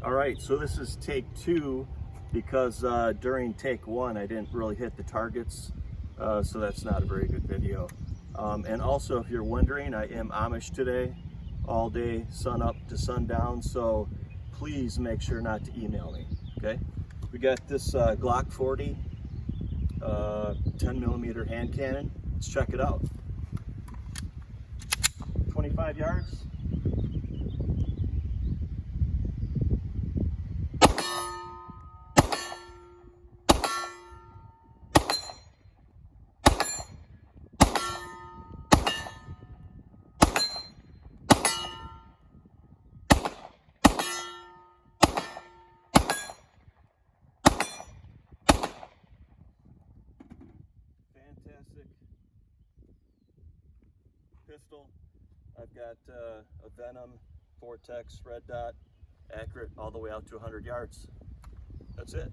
All right, so this is take two because during take one I didn't really hit the targets, so that's not a very good video. And also, if you're wondering, I am Amish today, all day, sun up to sundown, so please make sure not to email me, okay? We got this Glock 40 10mm hand cannon. Let's check it out. 25 yards. Fantastic pistol. I've got a Venom Vortex red dot, accurate all the way out to 100 yards. That's it.